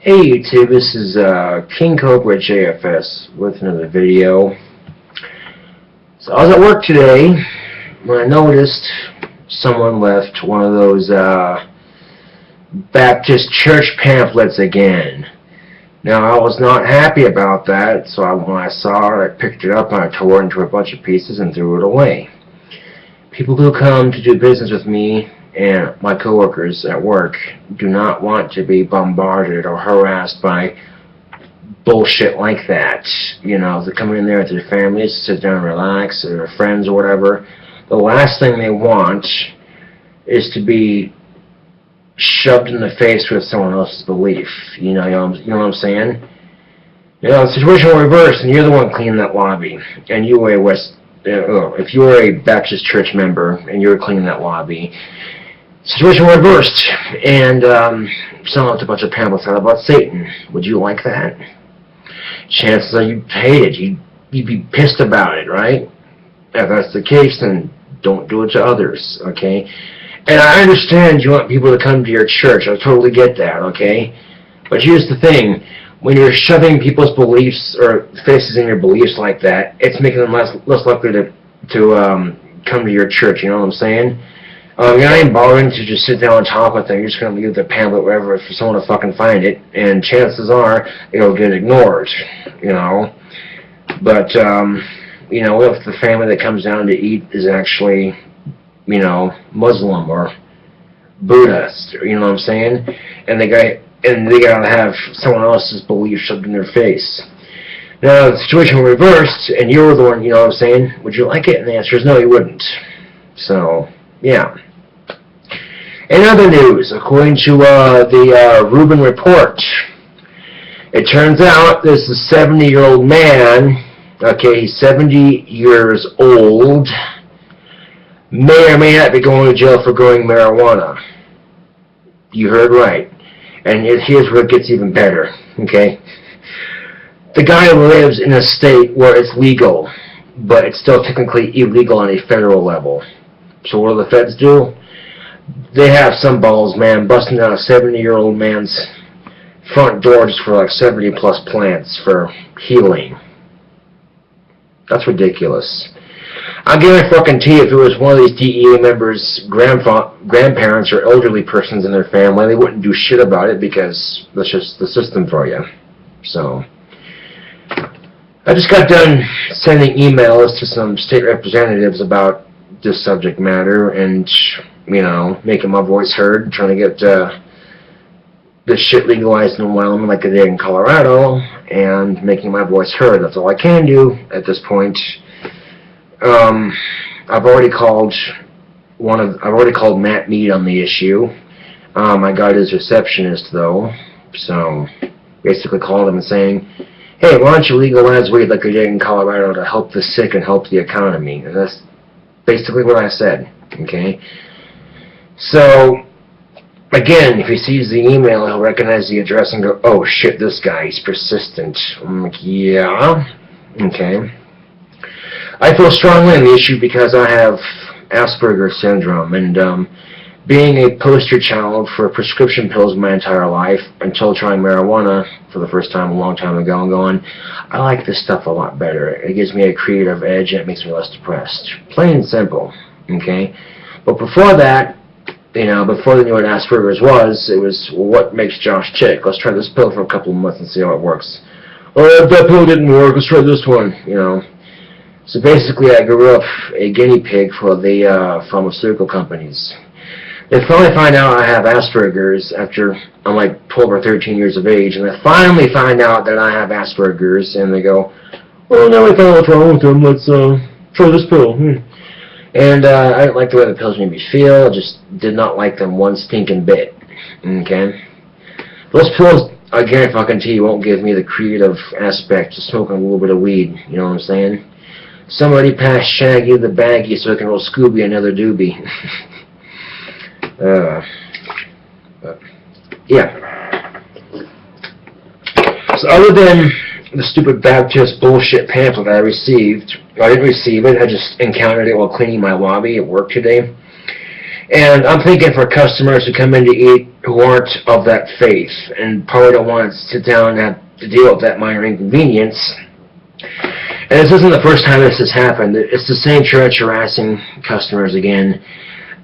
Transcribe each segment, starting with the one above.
Hey YouTube, this is KingCobraJFS with another video. So I was at work today when I noticed someone left one of those Baptist church pamphlets again. Now I was not happy about that, so when I saw it, I picked it up and I tore it into a bunch of pieces and threw it away. People who come to do business with me and my coworkers at work do not want to be bombarded or harassed by bullshit like that. You know, they come in there with their families, sit down and relax, or their friends or whatever. The last thing they want is to be shoved in the face with someone else's belief. You know what I'm saying? You know, the situation will reverse, and you're the one cleaning that lobby, and you were if you were a Baptist church member and you were cleaning that lobby, situation reversed, and someone left a bunch of pamphlets out about Satan. Would you like that? Chances are you'd hate it. You'd be pissed about it, right? If that's the case, then don't do it to others, okay? And I understand you want people to come to your church. I totally get that, okay? But here's the thing. When you're shoving people's beliefs or faces in your beliefs like that, it's making them less likely to come to your church, you know what I'm saying? You're not even bothering to just sit down and talk with them. You're just going to leave the pamphlet wherever for someone to fucking find it, and chances are it'll get ignored, you know. But, you know, if the family that comes down to eat is actually, you know, Muslim or Buddhist, you know what I'm saying? And they gotta have someone else's belief shoved in their face. Now, the situation reversed, and you're the one, you know what I'm saying? Would you like it? And the answer is no, you wouldn't. So, yeah. In other news, according to the Rubin Report, it turns out this is a 70-year-old man, okay, he's 70 years old, may or may not be going to jail for growing marijuana. You heard right. And here's where it gets even better, okay? The guy lives in a state where it's legal, but it's still technically illegal on a federal level. So what do the feds do? They have some balls, man, busting down a 70-year-old man's front door just for like 70-plus plants for healing. That's ridiculous. I'll guarantee if it was one of these DEA members' grandparents or elderly persons in their family, they wouldn't do shit about it because that's just the system for you. So, I just got done sending emails to some state representatives about this subject matter and, you know, making my voice heard, trying to get this shit legalized in Wyoming like they did in Colorado, and making my voice heard. That's all I can do at this point. I've already called Matt Mead on the issue. I got his receptionist though, so basically called him and saying, hey, why don't you legalize weed like they did in Colorado to help the sick and help the economy? And that's basically what I said, okay? So, again, if he sees the email, he'll recognize the address and go, oh shit, this guy, he's persistent. I'm like, yeah, okay. I feel strongly on the issue because I have Asperger's syndrome, and being a poster child for prescription pills my entire life until trying marijuana for the first time a long time ago and going, I like this stuff a lot better. It gives me a creative edge and it makes me less depressed. Plain and simple, okay? But before that, you know, before they knew what Asperger's was, it was, well, what makes Josh tick? Let's try this pill for a couple of months and see how it works. Oh, if that pill didn't work, let's try this one, you know. So basically, I grew up a guinea pig for the pharmaceutical companies. They finally find out I have Asperger's after I'm like 12 or 13 years of age, and they finally find out that I have Asperger's, and they go, well, now we found out what's wrong with them, let's try this pill. And I didn't like the way the pills made me feel. I just did not like them one stinking bit, okay? Those pills, I guarantee you, won't give me the creative aspect of smoking a little bit of weed, you know what I'm saying? Somebody pass Shaggy the baggie so I can roll Scooby another doobie. Yeah. So other than the stupid Baptist bullshit pamphlet I received, I didn't receive it, I just encountered it while cleaning my lobby at work today. And I'm thinking for customers who come in to eat who aren't of that faith and probably don't want to sit down and have to deal with that minor inconvenience. And this isn't the first time this has happened. It's the same church harassing customers again.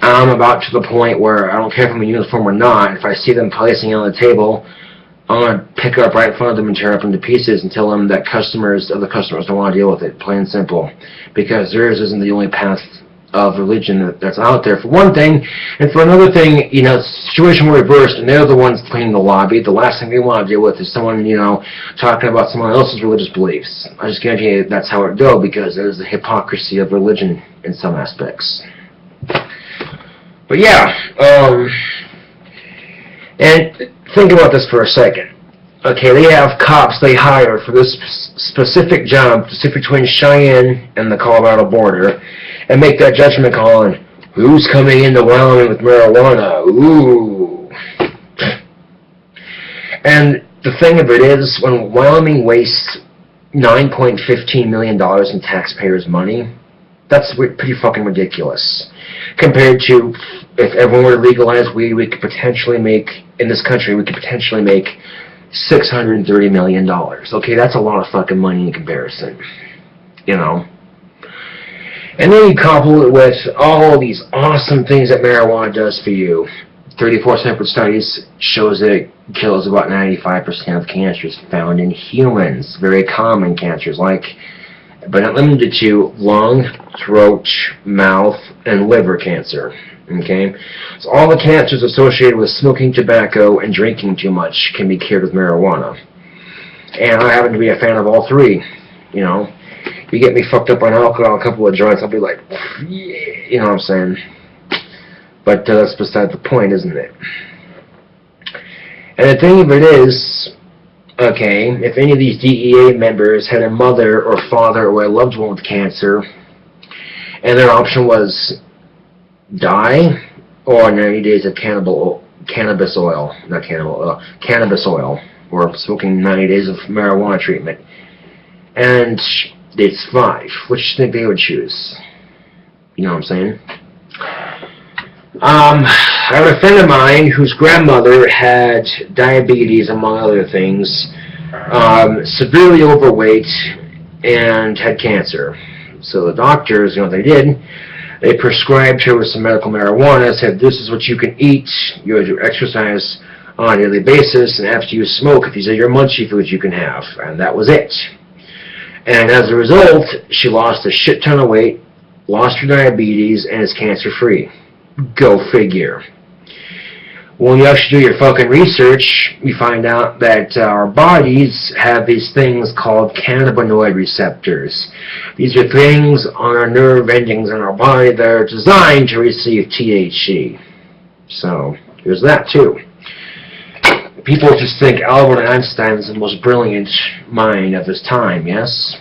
I'm about to the point where I don't care if I'm in uniform or not. If I see them placing it on the table, I'm going to pick it up right in front of them and tear it up into pieces and tell them that the customers don't want to deal with it, plain and simple. Because theirs isn't the only path of religion that's out there, for one thing. And for another thing, you know, the situation will reverse, and they're the ones cleaning the lobby. The last thing they want to deal with is someone, you know, talking about someone else's religious beliefs. I just guarantee you that's how it go, because there's the hypocrisy of religion in some aspects. But yeah, and think about this for a second. Okay, they have cops they hire for this specific job to sit between Cheyenne and the Colorado border and make that judgment call on who's coming into Wyoming with marijuana. Ooh. And the thing of it is, when Wyoming wastes $9.15 million in taxpayers' money, that's pretty fucking ridiculous. Compared to if everyone were to legalize weed, we could potentially make, in this country, we could potentially make $630 million. Okay, that's a lot of fucking money in comparison. You know? And then you couple it with all these awesome things that marijuana does for you. 34 separate studies shows that it kills about 95% of cancers found in humans. Very common cancers, like, but not limited to, lung, throat, mouth, and liver cancer. Okay? So all the cancers associated with smoking tobacco and drinking too much can be cured with marijuana. And I happen to be a fan of all three. You know? You get me fucked up on alcohol, a couple of joints, I'll be like, yeah, you know what I'm saying? But that's beside the point, isn't it? And the thing of it is, okay, if any of these DEA members had a mother or father or a loved one with cancer, and their option was die or 90 days of cannabis oil, or smoking 90 days of marijuana treatment, and they'd survive, which do you think they would choose? You know what I'm saying? I have a friend of mine whose grandmother had diabetes, among other things, severely overweight, and had cancer. So the doctors, you know what they did? They prescribed her with some medical marijuana, said this is what you can eat, you have to exercise on a daily basis, and after you smoke, these are your munchie foods you can have. And that was it. And as a result, she lost a shit ton of weight, lost her diabetes, and is cancer-free. Go figure. When you actually do your fucking research, you find out that our bodies have these things called cannabinoid receptors. These are things on our nerve endings in our body that are designed to receive THC. So, there's that too. People just think Albert Einstein is the most brilliant mind of his time, yes?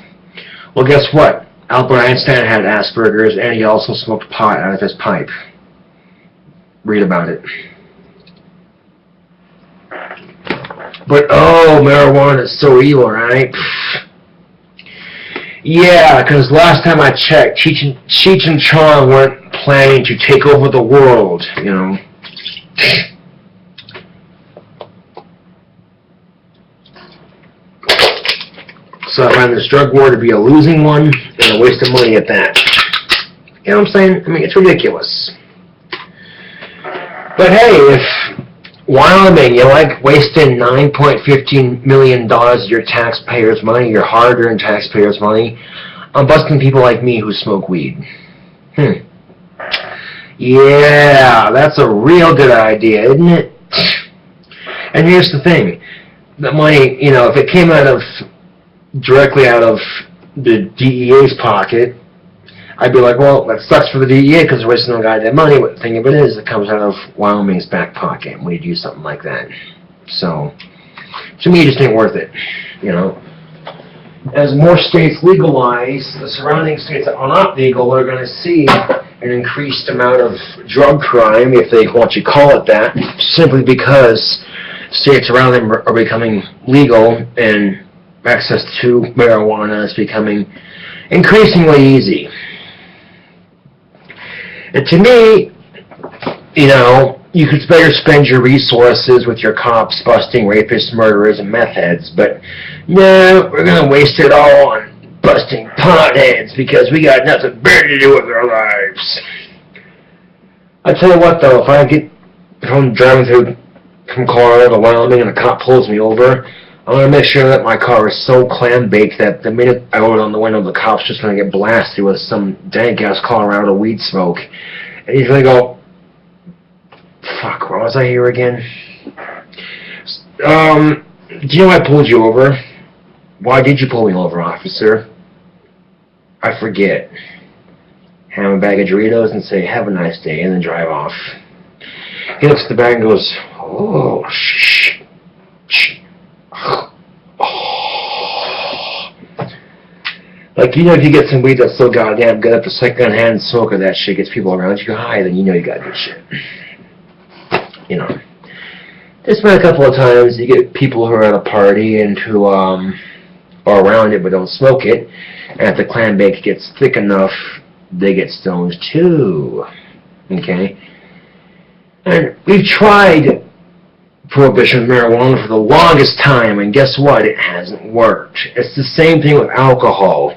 Well, guess what? Albert Einstein had Asperger's, and he also smoked pot out of his pipe. Read about it. But, oh, marijuana is so evil, right? Yeah, because last time I checked, Cheech and Chong weren't planning to take over the world, you know. So I find this drug war to be a losing one and a waste of money at that. You know what I'm saying? I mean, it's ridiculous. But hey, if Wyoming, you like wasting $9.15 million of your taxpayers' money, your hard-earned taxpayers' money, on busting people like me who smoke weed. Yeah, that's a real good idea, isn't it? And here's the thing. The money, you know, if it came directly out of the DEA's pocket, I'd be like, well, that sucks for the DEA because they're wasting no goddamn money. But the thing of it is, it comes out of Wyoming's back pocket when you do something like that. So, to me, it just ain't worth it, you know. As more states legalize, the surrounding states that are not legal are going to see an increased amount of drug crime, if they want to call it that, simply because states around them are becoming legal and access to marijuana is becoming increasingly easy. And to me, You know, you could better spend your resources with your cops busting rapists, murderers, and meth heads, but no, we're going to waste it all on busting potheads because we got nothing better to do with our lives. I tell you what, though, if I'm driving through from Colorado to Wyoming and a cop pulls me over, I'm going to make sure that my car is so clam-baked that the minute I roll down the window, the cop's just going to get blasted with some dank-ass Colorado weed smoke. And he's going to go, fuck, where was I here again? Do you know why I pulled you over? Why did you pull me over, officer? I forget. Have a bag of Doritos and say, have a nice day, and then drive off. He looks at the bag and goes, oh, shh. Like, you know, if you get some weed that's so goddamn good, if the second-hand smoke of that shit gets people around you high, then you know you got good shit. You know. There's been a couple of times you get people who are at a party and who are around it but don't smoke it, and if the clam bake gets thick enough, they get stoned too. Okay? And we've tried prohibition of marijuana for the longest time, and guess what? It hasn't worked. It's the same thing with alcohol.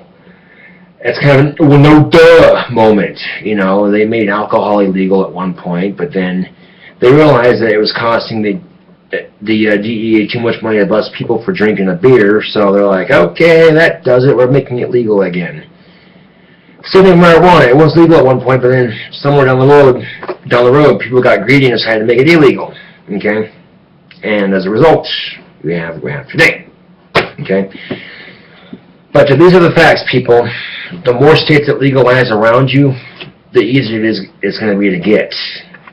It's kind of a no duh moment. You know, they made alcohol illegal at one point, but then they realized that it was costing the DEA too much money to bust people for drinking a beer, so they're like, okay, that does it, we're making it legal again. Same thing with marijuana. It was legal at one point, but then somewhere down the road, people got greedy and decided to make it illegal. Okay? And as a result, we have today. Okay? But these are the facts, people. The more states that legalize around you, the easier it's going to be to get.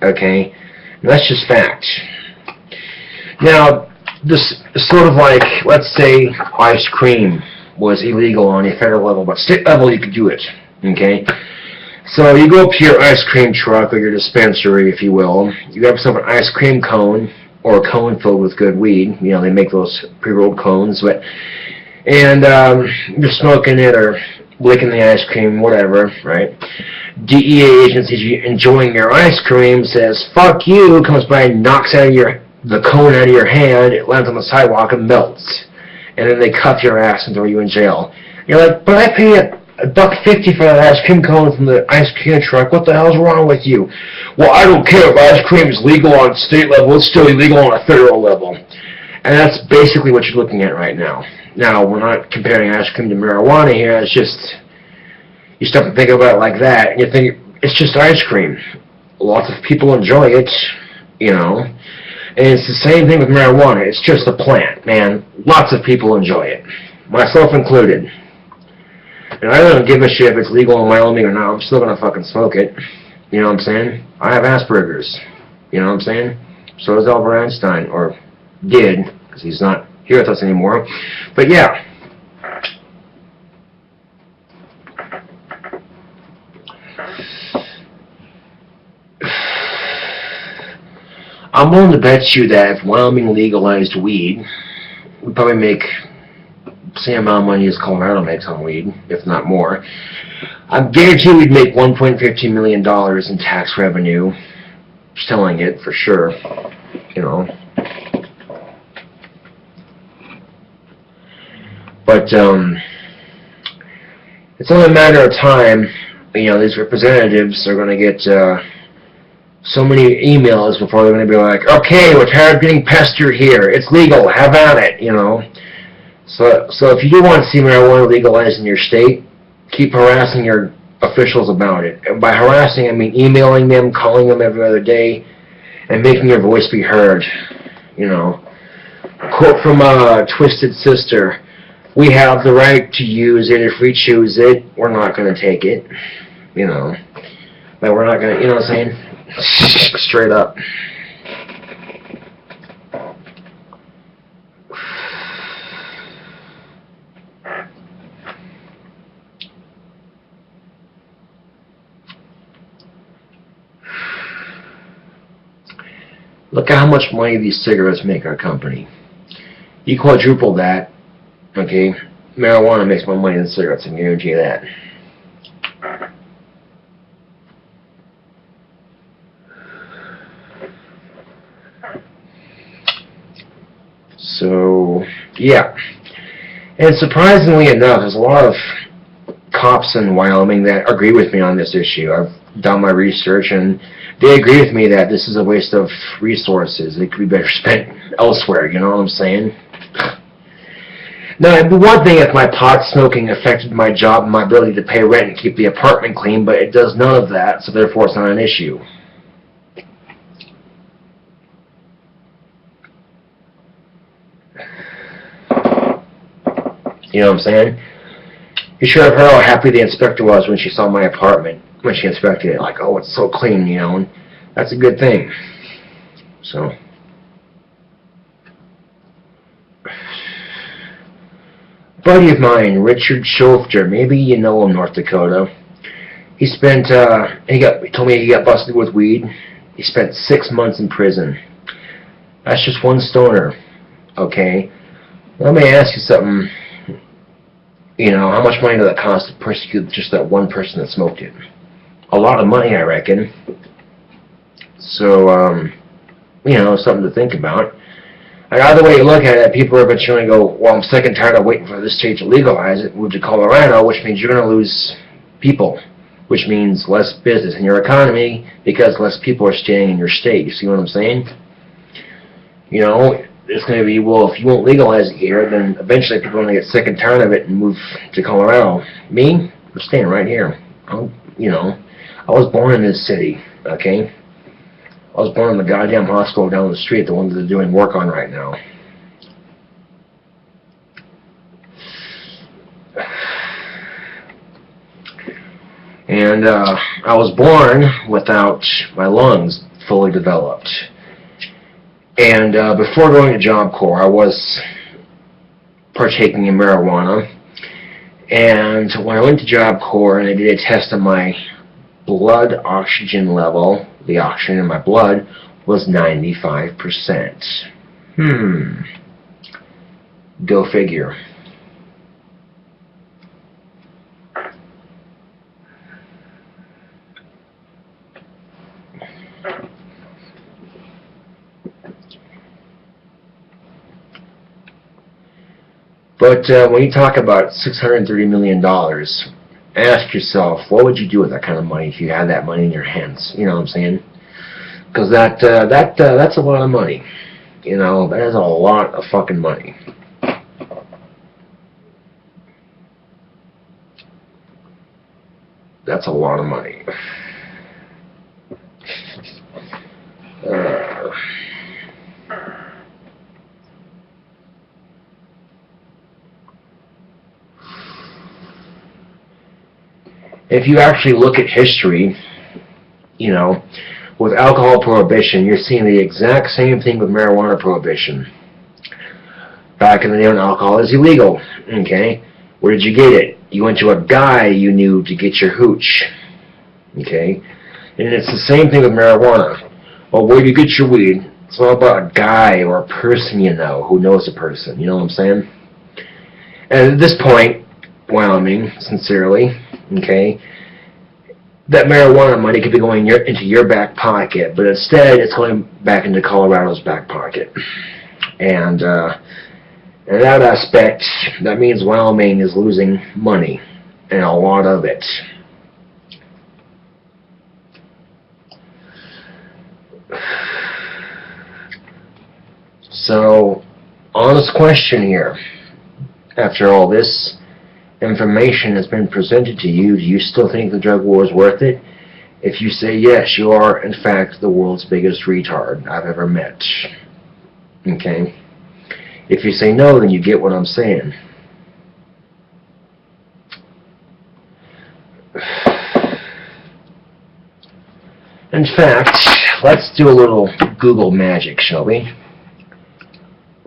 Okay? And that's just fact. Now, this is sort of like, let's say, ice cream was illegal on a federal level, but state level you could do it. Okay? So you go up to your ice cream truck or your dispensary, if you will. You grab yourself an ice cream cone or a cone filled with good weed. You know, they make those pre-rolled cones, and you're smoking it or licking the ice cream, whatever, right? DEA agencies enjoying your ice cream says, fuck you, comes by and knocks the cone out of your hand, it lands on the sidewalk and melts. And then they cuff your ass and throw you in jail. You're like, but I paid $1.50 for that ice cream cone from the ice cream truck. What the hell's wrong with you? Well, I don't care if ice cream is legal on state level. It's still illegal on a federal level. And that's basically what you're looking at right now. Now, we're not comparing ice cream to marijuana here. It's just, you stop and think about it like that, and you think, it's just ice cream. Lots of people enjoy it, you know. And it's the same thing with marijuana. It's just a plant, man. Lots of people enjoy it. Myself included. And I don't give a shit if it's legal in Wyoming or not. I'm still going to fucking smoke it. You know what I'm saying? I have Asperger's. You know what I'm saying? So does Albert Einstein. Or did, because he's not here with us anymore. But yeah. I'm willing to bet you that if Wyoming legalized weed, we'd probably make the same amount of money as Colorado makes on weed, if not more. I guarantee we'd make $1.15 million in tax revenue selling it, for sure. You know. But, it's only a matter of time. You know, these representatives are going to get, so many emails before they're going to be like, okay, we're tired of getting pestered here. It's legal. Have at it, you know. So if you do want to see marijuana legalized in your state, keep harassing your officials about it. And by harassing, I mean emailing them, calling them every other day, and making your voice be heard, you know. A quote from Twisted Sister, we have the right to use it if we choose it. We're not going to take it, you know. But we're not going to, you know what I'm saying? Straight up. Look at how much money these cigarettes make our company. You quadruple that, okay? Marijuana makes more money than cigarettes, I can guarantee you that. So, yeah. And surprisingly enough, there's a lot of cops in Wyoming that agree with me on this issue. I've done my research, and they agree with me that this is a waste of resources. It could be better spent elsewhere, you know what I'm saying? Now, it'd be one thing if my pot smoking affected my job and my ability to pay rent and keep the apartment clean, but it does none of that, so therefore it's not an issue. You know what I'm saying? You should have heard how happy the inspector was when she saw my apartment, when she inspected it. Like, oh, it's so clean, you know, and that's a good thing. So... buddy of mine, Richard Schofter, maybe you know him, North Dakota. He spent, he told me he got busted with weed. He spent 6 months in prison. That's just one stoner, okay? Let me ask you something. You know, how much money did that cost to persecute just that one person that smoked it? A lot of money, I reckon. So, you know, something to think about. And either way you look at it, people are eventually going to go, well, I'm sick and tired of waiting for this state to legalize it, move to Colorado, which means you're going to lose people, which means less business in your economy because less people are staying in your state. You see what I'm saying? You know, it's going to be, well, if you won't legalize it here, then eventually people are going to get sick and tired of it and move to Colorado. Me? I'm staying right here. You know, I was born in this city, okay? I was born in the goddamn hospital down the street, the one that they're doing work on right now. And I was born without my lungs fully developed. And before going to Job Corps, I was partaking in marijuana. And when I went to Job Corps and they did a test of my blood oxygen level, the oxygen in my blood was 95%. Go figure. But when you talk about $630 million, ask yourself, what would you do with that kind of money if you had that money in your hands? You know what I'm saying? Because that's a lot of money. You know, that is a lot of fucking money. That's a lot of money. If you actually look at history, you know, with alcohol prohibition, you're seeing the exact same thing with marijuana prohibition. Back in the day when alcohol is illegal, okay? Where did you get it? You went to a guy you knew to get your hooch, okay? And it's the same thing with marijuana. Well, where do you get your weed? It's all about a guy or a person you know who knows a person, you know what I'm saying? And at this point, Wyoming, sincerely, okay, that marijuana money could be going into your back pocket, but instead it's going back into Colorado's back pocket. And in that aspect, that means Wyoming is losing money, and a lot of it. So, honest question here. After all this information has been presented to you, do you still think the drug war is worth it? If you say yes, you are, in fact, the world's biggest retard I've ever met. Okay? If you say no, then you get what I'm saying. In fact, let's do a little Google magic, shall we?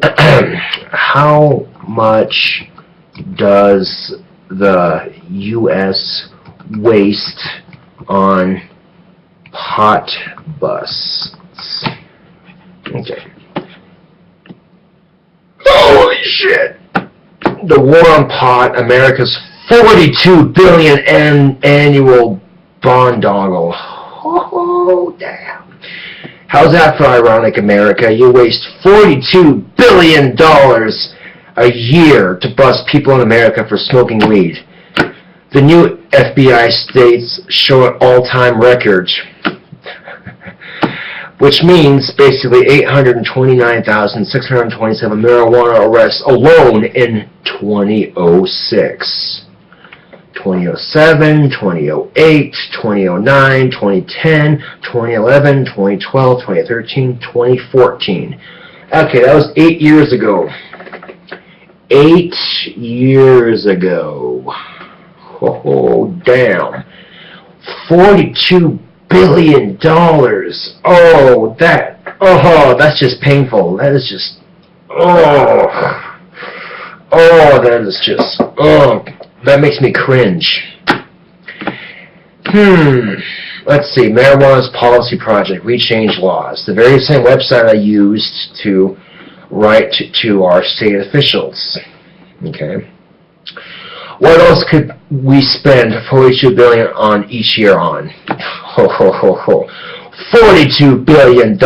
How much does the U.S. waste on pot busts? Okay. Holy shit! The war on pot, America's $42 billion annual boondoggle. Oh, damn. How's that for ironic, America? You waste $42 billion a year to bust people in America for smoking weed. The new FBI states show an all-time record, which means basically 829,627 marijuana arrests alone in 2006. 2007, 2008, 2009, 2010, 2011, 2012, 2013, 2014. Okay, that was 8 years ago. 8 years ago. Oh, damn. $42 billion. Oh, that's just painful. That is just, that is just, that makes me cringe. Let's see. Marijuana's Policy Project. We change laws. The very same website I used to write to our state officials. Okay. What else could we spend $42 billion on each year on? $42 billion,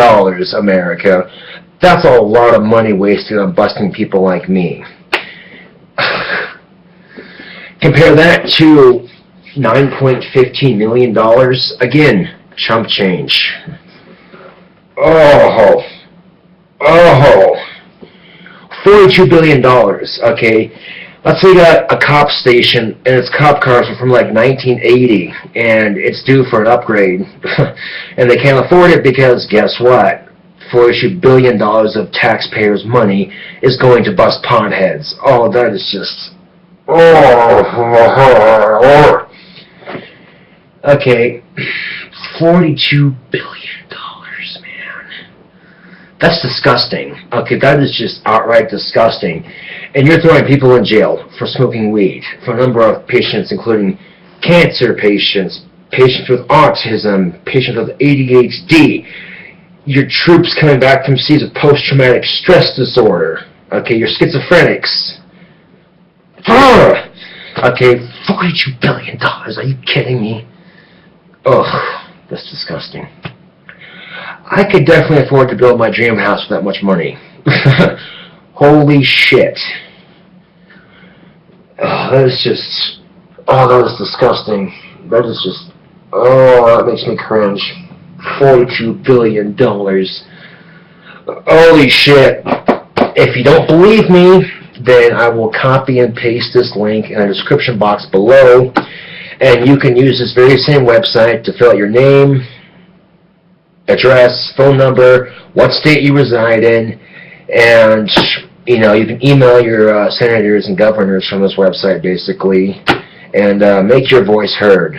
America. That's a lot of money wasted on busting people like me. Compare that to $9.15 million. Again, chump change. $42 billion, okay? Let's say you got a cop station, and its cop cars are from like 1980, and it's due for an upgrade, and they can't afford it because, guess what? $42 billion of taxpayers' money is going to bust potheads. Oh, that is just... Okay, $42 billion, man. That's disgusting. Okay, that is just outright disgusting. And you're throwing people in jail for smoking weed, for a number of patients, including cancer patients, patients with autism, patients with ADHD, your troops coming back from seas with post-traumatic stress disorder, okay, your schizophrenics. Okay, $42 billion, are you kidding me? Ugh, that's disgusting. I could definitely afford to build my dream house for that much money. Holy shit. That is just... that is disgusting. That is just... that makes me cringe. $42 billion. Holy shit. If you don't believe me, then I will copy and paste this link in the description box below, and you can use this very same website to fill out your name, address, phone number, what state you reside in, and you can email your senators and governors from this website basically, and make your voice heard.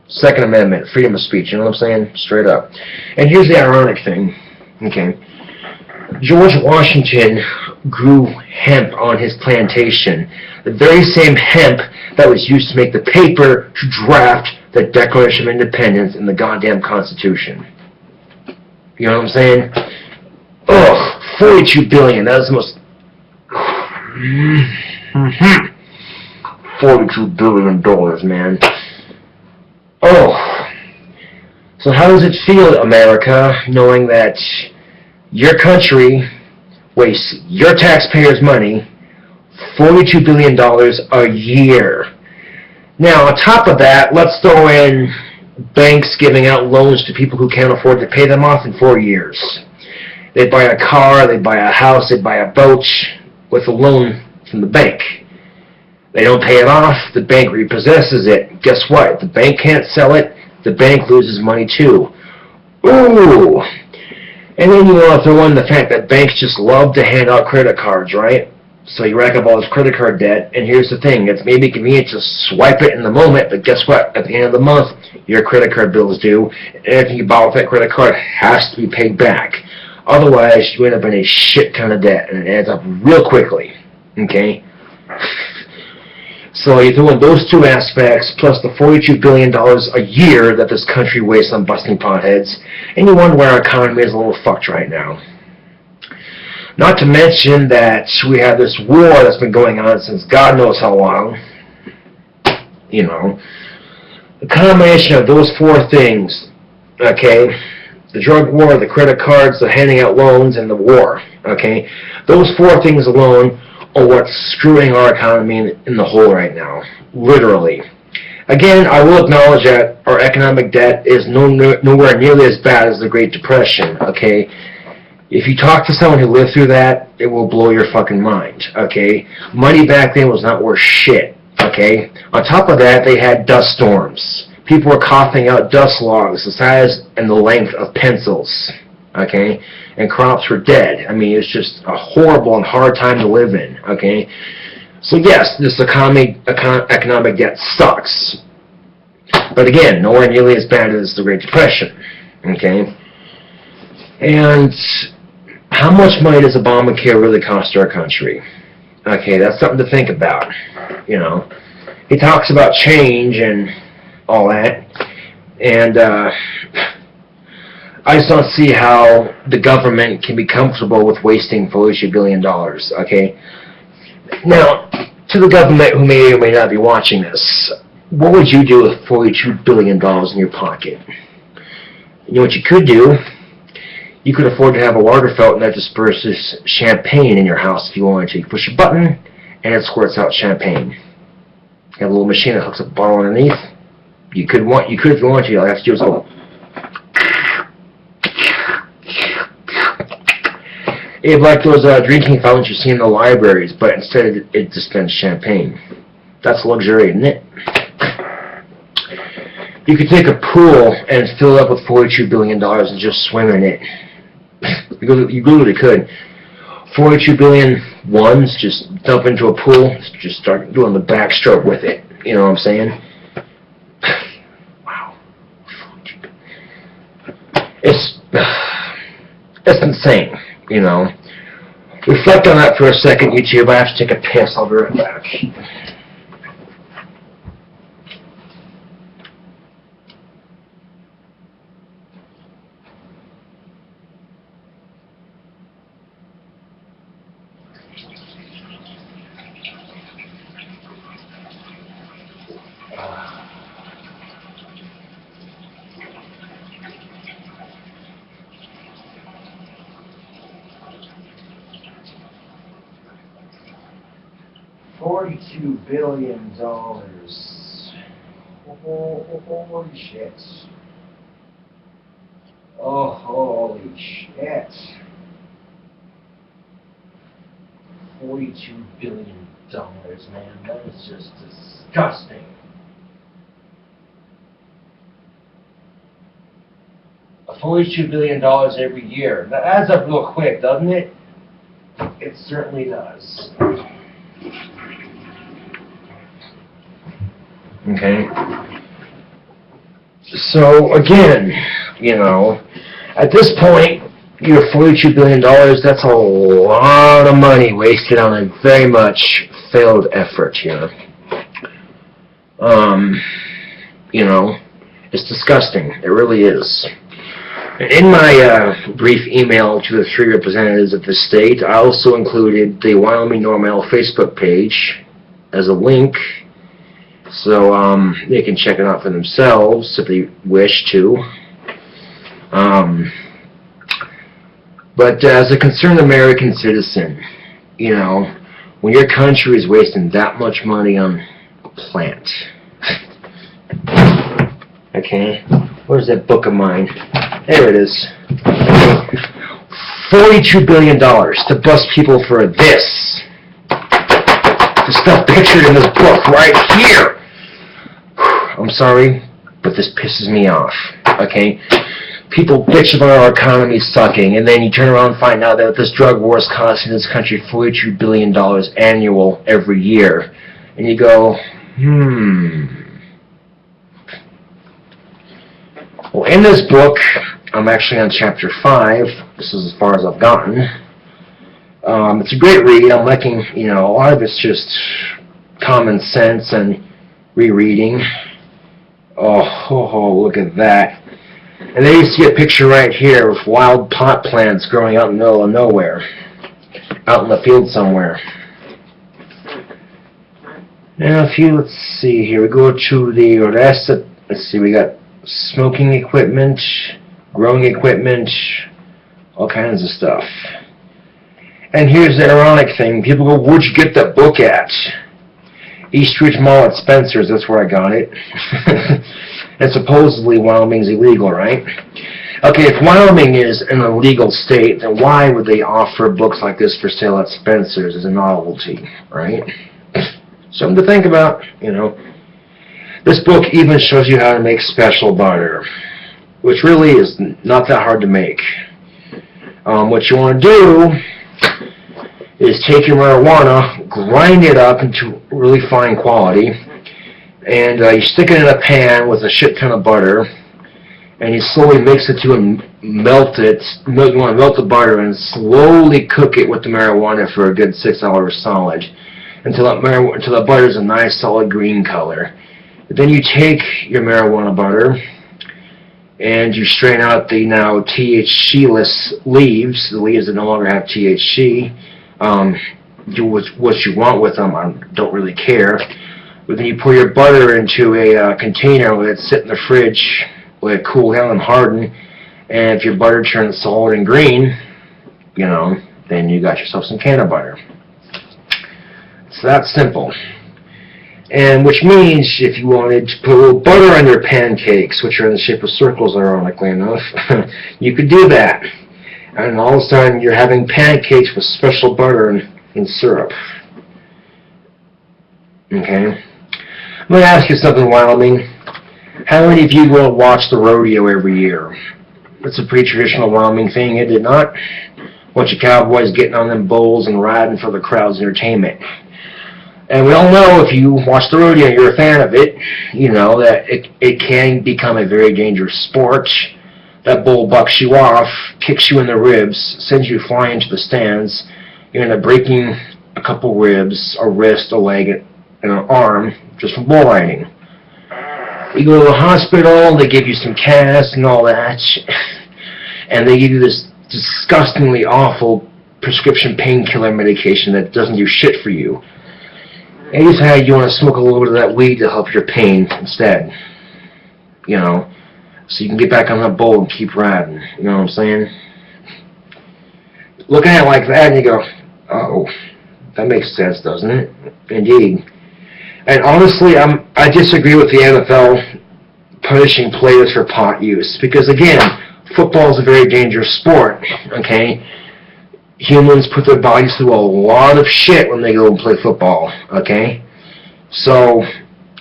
Second Amendment, freedom of speech, you know what I'm saying? Straight up. And here's the ironic thing, okay? George Washington grew hemp on his plantation, the very same hemp that was used to make the paper to draft the Declaration of Independence and the goddamn Constitution. You know what I'm saying? $42 billion, that is the most... $42 billion, man. So how does it feel, America, knowing that your country wastes your taxpayers' money, $42 billion a year? Now, on top of that, let's throw in banks giving out loans to people who can't afford to pay them off in 4 years. They buy a car, they buy a house, they buy a boat with a loan from the bank. They don't pay it off, the bank repossesses it. Guess what? The bank can't sell it, the bank loses money too. Ooh! And then you want to throw in the fact that banks just love to hand out credit cards, right? So you rack up all this credit card debt, and here's the thing, it's maybe convenient to swipe it in the moment, but guess what? At the end of the month, your credit card bill is due, and everything you bought with that credit card has to be paid back. Otherwise, you end up in a shit ton of debt, and it adds up real quickly, okay? So you throw in those two aspects, plus the $42 billion a year that this country wastes on busting potheads, and you wonder why our economy is a little fucked right now. Not to mention that we have this war that's been going on since God knows how long. The combination of those four things, okay, the drug war, the credit cards, the handing out loans, and the war. Okay, those 4 things alone are what's screwing our economy in the hole right now, literally. Again, I will acknowledge that our economic debt is nowhere nearly as bad as the Great Depression. Okay, if you talk to someone who lived through that, it will blow your fucking mind. Okay, money back then was not worth shit. Okay, on top of that, they had dust storms. People were coughing out dust logs the size and the length of pencils. Okay, and crops were dead. I mean, it's just a horrible and hard time to live in. Okay, so yes, this economic debt sucks, but again, nowhere nearly as bad as the Great Depression. Okay, and how much money does Obamacare really cost our country? Okay, that's something to think about. You know, he talks about change and all that, and I just don't see how the government can be comfortable with wasting $42 billion. Okay, now to the government who may or may not be watching this, what would you do with $42 billion in your pocket? You know what you could do? You could afford to have a water fountain that disperses champagne in your house if you wanted to. You push a button, and it squirts out champagne. You have a little machine that hooks up a bottle underneath. You could if you want to. All you have to do is go. You have like those drinking fountains you see in the libraries, but instead it dispenses champagne. That's luxury, isn't it? You could take a pool and fill it up with $42 billion and just swim in it. You literally could. 42 billion ones, just dump into a pool, just start doing the backstroke with it. You know what I'm saying? Wow. It's insane, you know. Reflect on that for a second, YouTube. I have to take a piss. I'll be right back. $42 billion. Holy shit. Oh, holy shit. $42 billion, man. That is just disgusting. $42 billion every year. That adds up real quick, doesn't it? It certainly does. Okay. So again, you know, at this point, your $42 billion, that's a lot of money wasted on a very much failed effort here. You know, it's disgusting. It really is. In my brief email to the 3 representatives of the state, I also included the Wyoming Normal Facebook page as a link, so they can check it out for themselves if they wish to. But as a concerned American citizen, you know, when your country is wasting that much money on a plant, okay, where's that book of mine? There it is. $42 billion to bust people for this. The stuff pictured in this book right here. I'm sorry, but this pisses me off, okay? People bitch about our economy sucking, and then you turn around and find out that this drug war is costing this country $42 billion annual every year. And you go, Well, in this book, I'm actually on chapter 5. This is as far as I've gotten. It's a great read. I'm liking, you know, a lot of it's just common sense and rereading. Oh, look at that. And then you see a picture right here of wild pot plants growing out in the middle of nowhere. Out in the field somewhere. Now, let's see here. We go to the rest of, let's see, we got smoking equipment, growing equipment, all kinds of stuff. And here's the ironic thing. People go, where'd you get that book at? East Ridge Mall at Spencer's, that's where I got it. And supposedly Wyoming's illegal, right? Okay, if Wyoming is an illegal state, then why would they offer books like this for sale at Spencer's as a novelty, right? Something to think about, you know. This book even shows you how to make special butter, which really is not that hard to make. What you want to do is take your marijuana, grind it up into really fine quality, and you stick it in a pan with a shit ton of butter, and you slowly mix it to and melt it. You want to melt the butter and slowly cook it with the marijuana for a good 6 hours solid until the butter is a nice solid green color. Then you take your marijuana butter and you strain out the now THC-less leaves, the leaves that no longer have THC. Do what you want with them, I don't really care. But then you pour your butter into a container, let it sit in the fridge, let it cool down and harden, and if your butter turns solid and green, you know, then you got yourself some can of butter. It's that simple. And which means if you wanted to put a little butter on your pancakes, which are in the shape of circles, ironically enough, you could do that. And all of a sudden you're having pancakes with special butter and syrup. Okay? I'm going to ask you something, Wyoming. How many of you go and watch the rodeo every year? It's a pretty traditional Wyoming thing, is it not? A bunch of cowboys getting on them bulls and riding for the crowd's entertainment. And we all know if you watch the rodeo and you're a fan of it, you know that it can become a very dangerous sport. That bull bucks you off, kicks you in the ribs, sends you flying to the stands. You end up breaking a couple ribs, a wrist, a leg, and an arm just from bull riding. You go to the hospital, they give you some casts and all that, and they give you this disgustingly awful prescription painkiller medication that doesn't do shit for you. And you decide you want to smoke a little bit of that weed to help your pain instead. You know, so you can get back on that bull and keep riding. You know what I'm saying? Looking at it like that, and you go, oh, that makes sense, doesn't it? Indeed. And honestly, I disagree with the NFL punishing players for pot use. Because again, football is a very dangerous sport, okay? Humans put their bodies through a lot of shit when they go and play football, okay? So,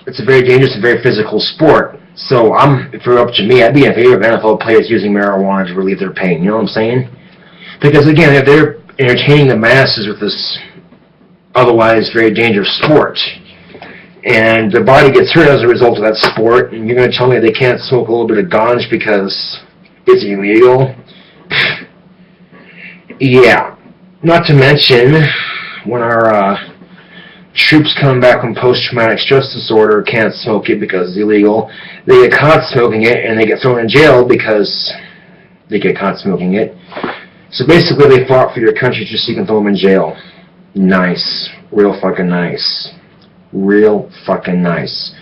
it's a very dangerous and very physical sport. So, if it were up to me, I'd be in favor of NFL players using marijuana to relieve their pain, you know what I'm saying? Because again, if they're entertaining the masses with this otherwise very dangerous sport, and their body gets hurt as a result of that sport, and you're going to tell me they can't smoke a little bit of ganj because it's illegal? Yeah. Not to mention, when our troops come back from post-traumatic stress disorder can't smoke it because it's illegal, they get caught smoking it, and they get thrown in jail because they get caught smoking it. So basically, they fought for your country just so you can throw them in jail. Nice. Real fucking nice. Real fucking nice.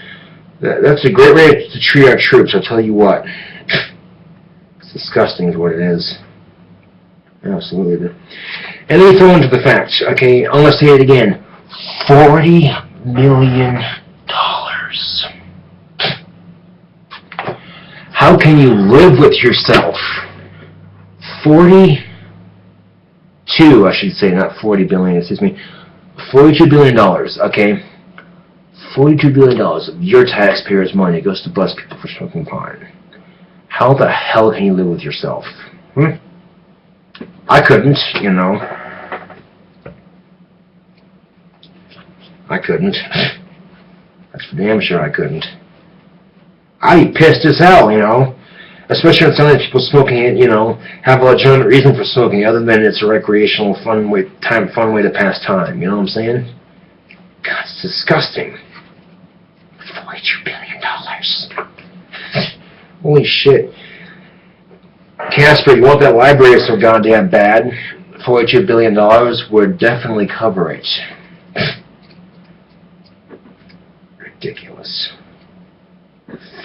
That's a great way to treat our troops, I'll tell you what. It's disgusting is what it is. Absolutely. And then we throw into the facts, okay? I'm going to say it again. $40 million. How can you live with yourself? 42, I should say, not 40 billion, excuse me. $42 billion, okay? $42 billion of your taxpayers' money goes to bless people for smoking pot. How the hell can you live with yourself? I couldn't, you know. I couldn't. That's for damn sure I couldn't. I'd be pissed as hell, you know. Especially when some of the people smoking it, you know, have a legitimate reason for smoking it other than it's a recreational fun way to pass time, you know what I'm saying? God, it's disgusting. $42 billion. Holy shit. Casper, you want that library so goddamn bad? $42 billion would definitely cover it. Ridiculous.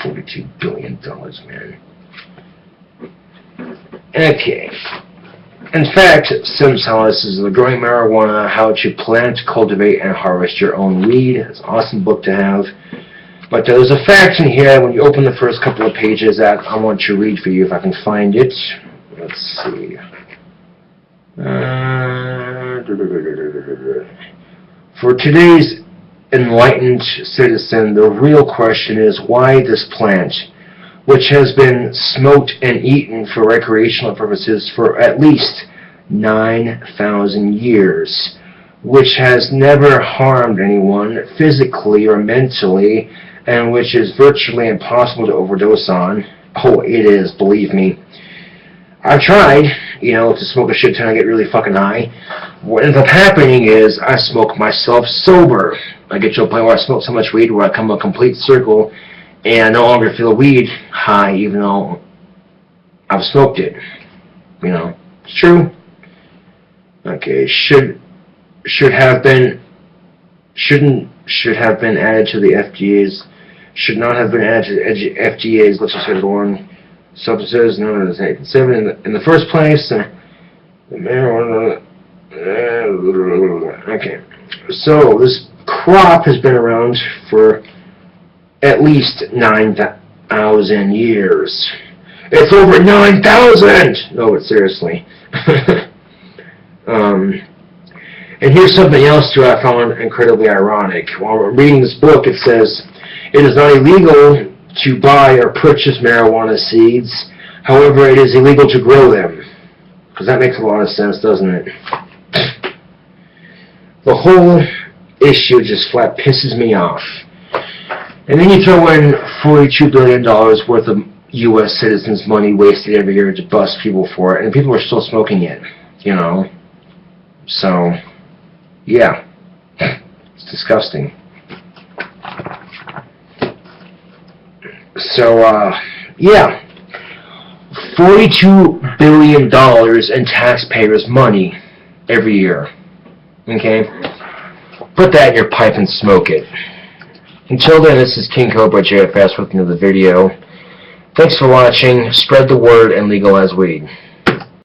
$42 billion, man. Okay. In fact, Simsalis is the Growing Marijuana, How to Plant, Cultivate, and Harvest Your Own Weed. It's an awesome book to have. But there's a fact in here when you open the first couple of pages that I want to read for you if I can find it. Let's see. For today's enlightened citizen, the real question is why this plant, which has been smoked and eaten for recreational purposes for at least 9,000 years, which has never harmed anyone physically or mentally, and which is virtually impossible to overdose on. Oh, it is, believe me. I've tried, to smoke a shit ton and get really fucking high. What ends up happening is I smoke myself sober. I get to a point where I smoke so much weed where I come a complete circle and I no longer feel weed high even though I've smoked it. It's true. Okay, should have been added to the FDA's, should not have been added to the FDA's legislative one. Substances known as 8.7 in the first place. The marijuana. Okay, so this crop has been around for at least 9,000 years. It's over 9,000. No, but seriously. And here's something else too I found incredibly ironic. While reading this book, it says it is not illegal to buy or purchase marijuana seeds. However, it is illegal to grow them. Because that makes a lot of sense, doesn't it? The whole issue just flat pisses me off. And then you throw in $42 billion worth of U.S. citizens' money wasted every year to bust people for it, and people are still smoking it, So, yeah. It's disgusting. So, yeah, $42 billion in taxpayers' money every year, okay? Put that in your pipe and smoke it. Until then, this is KingCobraJFS with another video. Thanks for watching. Spread the word and legalize weed.